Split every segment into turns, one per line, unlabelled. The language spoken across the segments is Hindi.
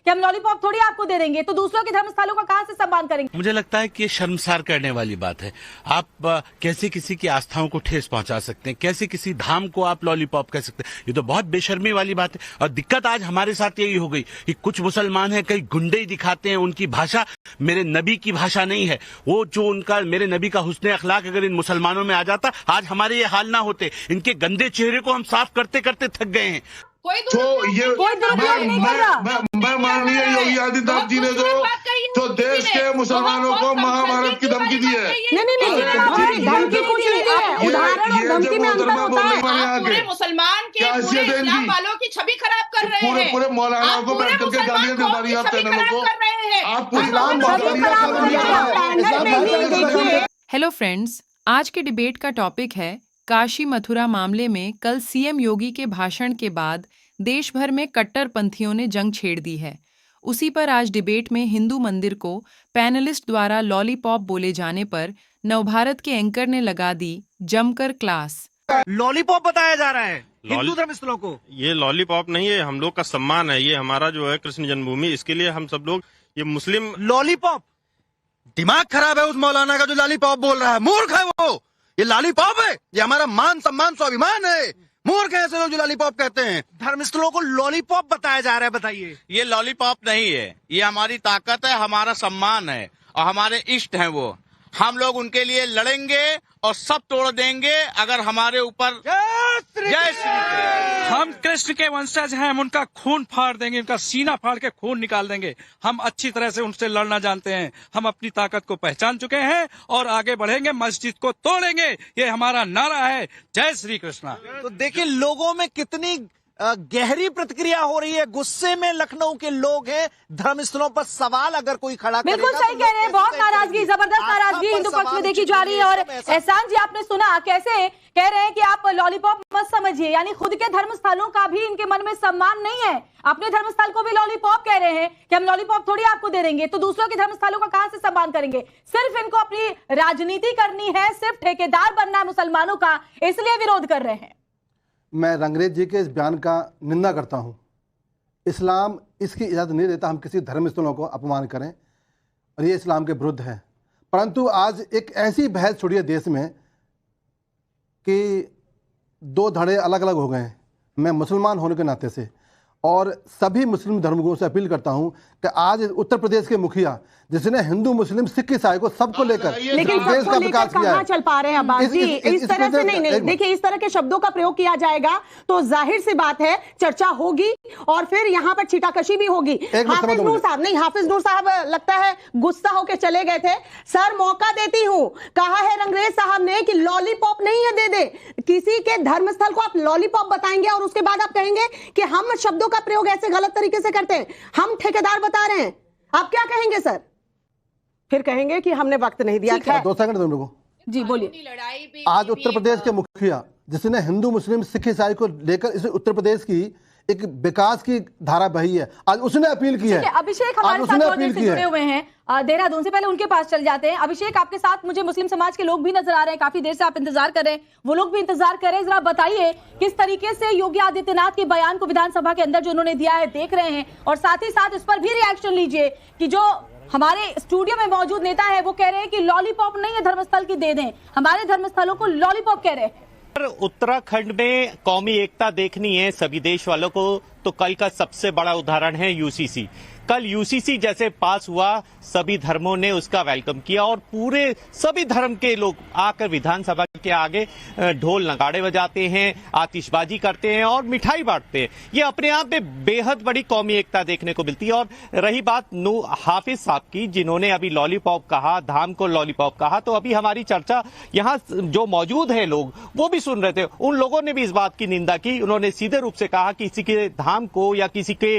कि हम लॉलीपॉप थोड़ी आपको दे देंगे, तो दूसरों के धर्म स्थलों का कहां से सम्मान करेंगे?
मुझे लगता है कि ये शर्मसार करने वाली बात है। आप कैसे किसी की आस्थाओं को ठेस पहुंचा सकते हैं, कैसे किसी धाम को आप लॉलीपॉप कह सकते हैं? ये तो बहुत बेशर्मी वाली बात है। और दिक्कत आज हमारे साथ यही हो गई कि कुछ मुसलमान हैं, कई गुंडे ही दिखाते हैं, उनकी भाषा मेरे नबी की भाषा नहीं है। वो जो उनका मेरे नबी का हुस्न अखलाक अगर इन मुसलमानों में आ जाता, आज हमारे ये हाल ना होते। इनके गंदे चेहरे को हम साफ करते करते थक गए हैं।
मैं माननीय योगी आदित्यनाथ जी ने जो देश के मुसलमानों को महाभारत की धमकी दी है।
नहीं, धमकी कुछ नहीं है, उदाहरण और धमकी में अंतर होता है।
पूरे मुसलमान के पूरे इस्लाम वालों की छवि खराब कर रहे हैं।
पूरे मौलानाओं को बैठ करके गालियां दे रही आप चैनलों को। आप
हेलो फ्रेंड्स, आज के डिबेट का टॉपिक है काशी मथुरा मामले में कल सीएम योगी के भाषण के बाद देश भर में कट्टरपंथियों ने जंग छेड़ दी है। उसी पर आज डिबेट में हिंदू मंदिर को पैनलिस्ट द्वारा लॉलीपॉप बोले जाने पर नवभारत के एंकर ने लगा दी जमकर क्लास।
लॉलीपॉप बताया जा रहा है हिंदू धर्मस्थलों को।
ये लॉलीपॉप नहीं है, हम लोग का सम्मान है। ये हमारा जो है कृष्ण जन्मभूमि, इसके लिए हम सब लोग ये मुस्लिम।
लॉलीपॉप, दिमाग खराब है उस मौलाना का जो लॉलीपॉप बोल रहा है। मूर्ख है वो। ये लॉलीपॉप है, ये हमारा मान सम्मान स्वाभिमान है। मूर्ख है ऐसे लोग जो लॉलीपॉप कहते हैं। धर्मस्थलों को लॉलीपॉप बताया जा रहा है। बताइए,
ये लॉलीपॉप नहीं है, ये हमारी ताकत है, हमारा सम्मान है और हमारे इष्ट हैं वो। हम लोग उनके लिए लड़ेंगे और सब तोड़ देंगे अगर हमारे ऊपर। जय श्री।
हम कृष्ण के वंशज हैं, हम उनका खून फाड़ देंगे, उनका सीना फाड़ के खून निकाल देंगे। हम अच्छी तरह से उनसे लड़ना जानते हैं। हम अपनी ताकत को पहचान चुके हैं और आगे बढ़ेंगे, मस्जिद को तोड़ेंगे। ये हमारा नारा है। जय श्री कृष्णा।
तो देखिए लोगों में कितनी गहरी प्रतिक्रिया हो रही है। गुस्से में लखनऊ के लोग हैं। धर्मस्थलों पर सवाल अगर कोई खड़ा करेगा,
बिल्कुल सही कह रहे हैं। बहुत नाराजगी, जबरदस्त नाराजगी हिंदू पक्ष में देखी जा रही है। और एहसान जी, आपने सुना कैसे कह रहे हैं कि आप लॉलीपॉप मत समझिए, यानी खुद के धर्म स्थलों का भी इनके मन में सम्मान नहीं है। अपने धर्मस्थल को भी लॉलीपॉप कह रहे हैं कि हम लॉलीपॉप थोड़ी आपको दे देंगे, तो दूसरों के धर्मस्थलों का कहां से सम्मान करेंगे? सिर्फ इनको अपनी राजनीति करनी है, सिर्फ ठेकेदार बनना है मुसलमानों का, इसलिए विरोध कर रहे हैं।
मैं रंगरेज जी के इस बयान का निंदा करता हूं। इस्लाम इसकी इजाज़त नहीं देता हम किसी धर्मस्थलों को अपमान करें, और ये इस्लाम के विरुद्ध है। परंतु आज एक ऐसी बहस छुड़ी है देश में कि दो धड़े अलग अलग हो गए हैं। मैं मुसलमान होने के नाते से और सभी मुस्लिम धर्मगुरुओं से अपील करता हूं कि आज उत्तर प्रदेश के मुखिया जिसने हिंदू मुस्लिम सिख ईसाई को सबको लेकर देश का विकास किया है,
चल पा रहे हैं अब्बास जी। इस तरह से नहीं देखिए, इस तरह के शब्दों का प्रयोग किया जाएगा तो जाहिर सी बात है चर्चा होगी और फिर यहाँ पर छीटाकशी भी होगी। हाफिज नूर साहब नहीं, हाफिज नूर साहब लगता है गुस्सा होकर चले गए थे। सर मौका देती हूँ, कहा है रंगरेज साहब ने कि लॉलीपॉप नहीं है दे दे। किसी के धर्मस्थल को आप लॉलीपॉप बताएंगे और उसके बाद आप कहेंगे कि हम शब्दों का प्रयोग ऐसे गलत तरीके से करते हैं, हम ठेकेदार बता रहे हैं। आप क्या कहेंगे सर? फिर कहेंगे कि हमने वक्त नहीं दिया।
2 सेकंड दो लोगों
जी, बोलिए।
आज उत्तर प्रदेश के मुखिया जिसने हिंदू मुस्लिम सिख ईसाई को लेकर इस उत्तर प्रदेश की एक विकास की धारा बही है, आज उसने अपील की है।
अभिषेक हमारे साथ और देर से जुड़े हुए हैं देहरादून से, पहले उनके पास चल जाते हैं। अभिषेक, आपके साथ मुझे मुस्लिम समाज के लोग भी नजर आ रहे हैं, काफी देर से आप इंतजार कर रहे हैं, वो लोग भी इंतजार कर रहे हैं। जरा बताइए किस तरीके से योगी आदित्यनाथ के बयान को विधानसभा के अंदर जो उन्होंने दिया है देख रहे हैं, और साथ ही साथ इस पर भी रिएक्शन लीजिए कि जो हमारे स्टूडियो में मौजूद नेता है वो कह रहे हैं कि लॉलीपॉप नहीं है धर्मस्थल की दे दें, हमारे धर्मस्थलों को लॉलीपॉप कह रहे हैं।
उत्तराखंड में कौमी एकता देखनी है सभी देश वालों को, तो कल का सबसे बड़ा उदाहरण है यूसीसी। कल यूसीसी जैसे पास हुआ, सभी धर्मों ने उसका वेलकम किया और पूरे सभी धर्म के लोग आकर विधानसभा के आगे ढोल नगाड़े बजाते हैं, आतिशबाजी करते हैं और मिठाई बांटते हैं। ये अपने आप में बेहद बड़ी कौमी एकता देखने को मिलती है। और रही बात हाफिज साहब की, जिन्होंने अभी लॉलीपॉप कहा, धाम को लॉलीपॉप कहा, तो अभी हमारी चर्चा यहाँ जो मौजूद है लोग वो भी सुन रहे थे, उन लोगों ने भी इस बात की निंदा की। उन्होंने सीधे रूप से कहा कि किसी के धाम को या किसी के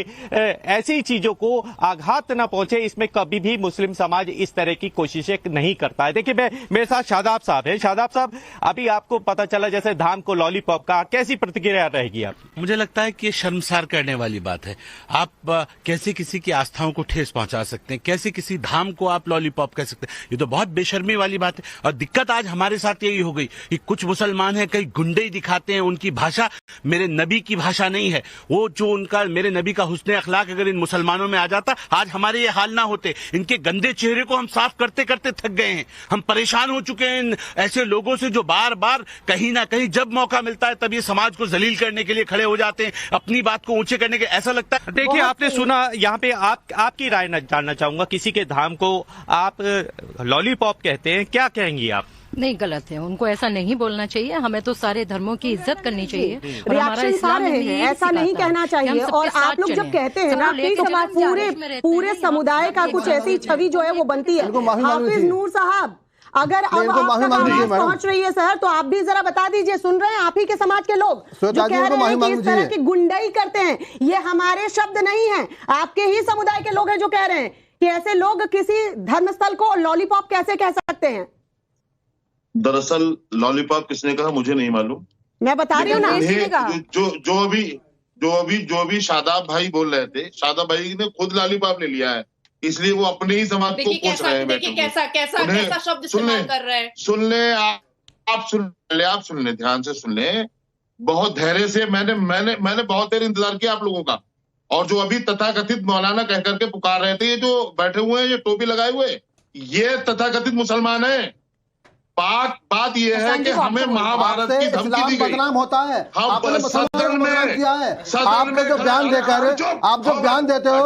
ऐसी चीजों को आघात न पहुंचे, इसमें कभी भी मुस्लिम समाज इस तरह की कोशिशें नहीं करता है। देखिए, मेरे साथ शादाब साहब हैं। शादाब साहब, अभी आपको पता चला जैसे धाम को लॉलीपॉप का, कैसी प्रतिक्रिया रहेगी आपकी?
मुझे लगता है कि ये शर्मसार करने वाली बात है। आप कैसे किसी की आस्थाओं को ठेस पहुंचा सकते हैं, कैसे किसी धाम को आप लॉलीपॉप कह सकते हैं? ये तो बहुत बेशर्मी वाली बात है। और दिक्कत आज हमारे साथ यही हो गई कि कुछ मुसलमान हैं, कई गुंडे ही दिखाते हैं, उनकी भाषा मेरे नबी की भाषा नहीं है। वो जो उनका मेरे नबी का हुस्न अखलाक अगर इन मुसलमानों में आ आ जाता, आज हमारे ये हाल ना होते। इनके गंदे चेहरे को हम साफ करते करते थक गए हैं। हम परेशान हो चुके हैं इन ऐसे लोगों से जो बार बार कहीं ना कहीं जब मौका मिलता है तब ये समाज को जलील करने के लिए खड़े हो जाते हैं, अपनी बात को ऊंचे करने के। ऐसा लगता है।
देखिए, आपने सुना, यहाँ पे आपकी राय जानना चाहूंगा। किसी के धाम को आप लॉलीपॉप कहते हैं, क्या कहेंगी आप?
नहीं, गलत है, उनको ऐसा नहीं बोलना चाहिए। हमें तो सारे धर्मों की इज्जत करनी चाहिए।
रिएक्शन आ रहे हैं, ऐसा नहीं कहना चाहिए। और आप लोग जब कहते हैं ना कि समाज पूरे समुदाय का कुछ ऐसी छवि जो है वो बनती है। हाफिज नूर साहब, अगर अब आपका आवाज पहुंच रही है शहर, तो आप भी जरा बता दीजिए। सुन रहे हैं आप ही के समाज के लोग जो कह रहे हैं कि इस तरह की गुंडाई करते हैं, ये हमारे शब्द नहीं है, आपके ही समुदाय के लोग हैं जो कह रहे हैं कि ऐसे लोग किसी धर्मस्थल को लॉलीपॉप कैसे कह सकते हैं।
दरअसल लॉलीपॉप किसने कहा मुझे नहीं मालूम,
मैं बता रही हूँ ना।
जो भी शादाब भाई बोल रहे थे, शादाब भाई ने खुद लॉलीपॉप ले लिया है, इसलिए वो अपने ही समाज को पूछ रहे हैं।
देखिए कैसा शब्द इस्तेमाल कर रहे हैं।
आप सुन ले, ध्यान से सुन ले, बहुत धैर्य से। मैंने बहुत देर इंतजार किया आप लोगों का। और जो अभी तथाकथित मौलाना कह करके पुकार रहे थे, ये जो बैठे हुए हैं, ये टोपी लगाए हुए, ये तथाकथित मुसलमान है। बात ये है कि हमें महाभारत की धमकी दी गई।
बदनाम होता है,
आपने
सदन में किया है। आपने जो बयान देकर आप जो बयान देते हो,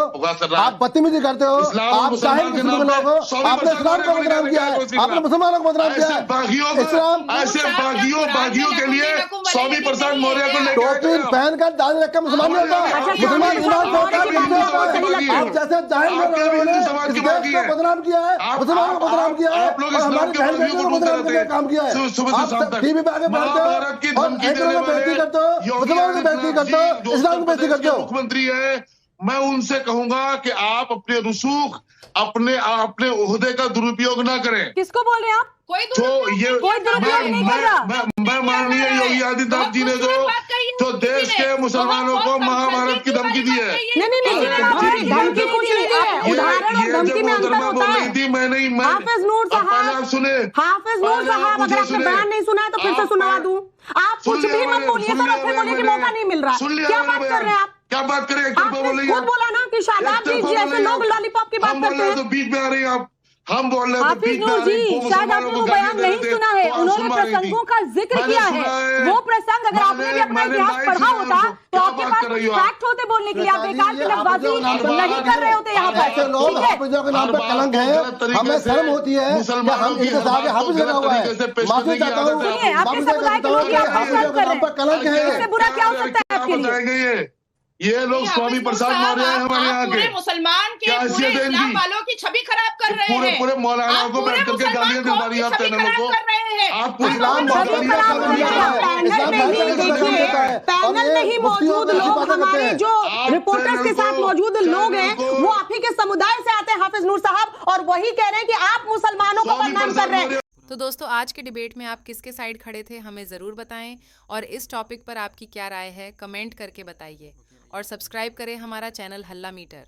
आप बदतमीजी करते हो, आप जाहिर किस्म के लोग हो। आपने इस्लाम को बदनाम किया है, आपने मुसलमानों को बदनाम किया है। इस्लाम
ऐसे बागियों के लिए स्वामी प्रसाद मौर्य को
टोपी पहनकर दाढ़ी रखकर मुसलमान नहीं होता। मुसलमान ईमान को आप जैसे जाहिर को बदनाम किया है, मुसलमानों को बदनाम किया है, और हमारी बहन बेटियों को बदनाम काम किया है। आप टीवी पे आगे बैठते हो और एक लोगों को बेइज्जती करते हो, मुसलमानों को बेइज्जती करते हो, इस्लाम को बेइज्जती करते हो।
मुख्यमंत्री है, मैं उनसे कहूंगा कि आप अपने रुसूख, अपने ओहदे का दुरुपयोग ना करें।
किसको बोल रहे हैं आप?
कोई दुरुपयोग नहीं कर रहा। मैं माननीय योगी आदित्यनाथ जी ने जो देश के मुसलमानों को महाभारत की धमकी दी है।
नहीं, धमकी कुछ नहीं है, उदाहरण और धमकी में अंतर होता है। हाफिज नूर साहब,
सुने,
हाफिज नूर साहब, अगर आपने बयान नहीं सुना है तो फिर से सुनवा दूं। आप कुछ भी मत बोलिए सर, और फिर बोलिए कि मौका नहीं मिल रहा। क्या बात कर रहे हैं आप?
क्या बात करें?
आपने खुद बोला ना कि शादाब जी जैसे लोग लॉलीपॉप की बात करते हैं।
तो बीच में आ रही हैं आप, हम बोल रहे हैं
हाफिज नूर जी, शायद आपने वो बयान नहीं सुना है। उन्होंने प्रसंगों का जिक्र किया है। वो प्रसंग अगर आपने भी अपना इतिहास पढ़ा होता तो आपके पास कुछ फैक्ट होते बोलने के लिए। आप बेकार की लफ्ज़बाजी नहीं कर रहे होते यहाँ पर।
लोग हाफिजों के नाम पर कलंक है, हमें शर्म होती है कि हम इनके साथ हाफिज लगा हुआ है। माफी चाहता हूँ,
सुनिए, आपके समुदाय के लोग
हाफिजों के नाम पर कलंक है।
इससे बुरा क्या हो सकता है आपके लिए?
ये लोग स्वामी प्रसाद मौर्य हैं हमारे यहाँ के।
मुसलमान के पूरे इस्लाम वालों की छवि खराब कर रहे हैं।
पूरे मौलानाओं को बैठ करके गालियां दे रही आप चैनलों को। आप
पैनल में ही मौजूद लोग, हमारे जो रिपोर्टर्स के साथ मौजूद लोग हैं, वो आप ही के समुदाय से आते हैं हाफिज नूर साहब, और वही कह रहे हैं कि आप मुसलमानों को बदनाम कर रहे हैं।
तो दोस्तों, आज के डिबेट में आप किसके साइड खड़े थे हमें ज़रूर बताएं, और इस टॉपिक पर आपकी क्या राय है कमेंट करके बताइए, और सब्सक्राइब करें हमारा चैनल हल्ला मीटर।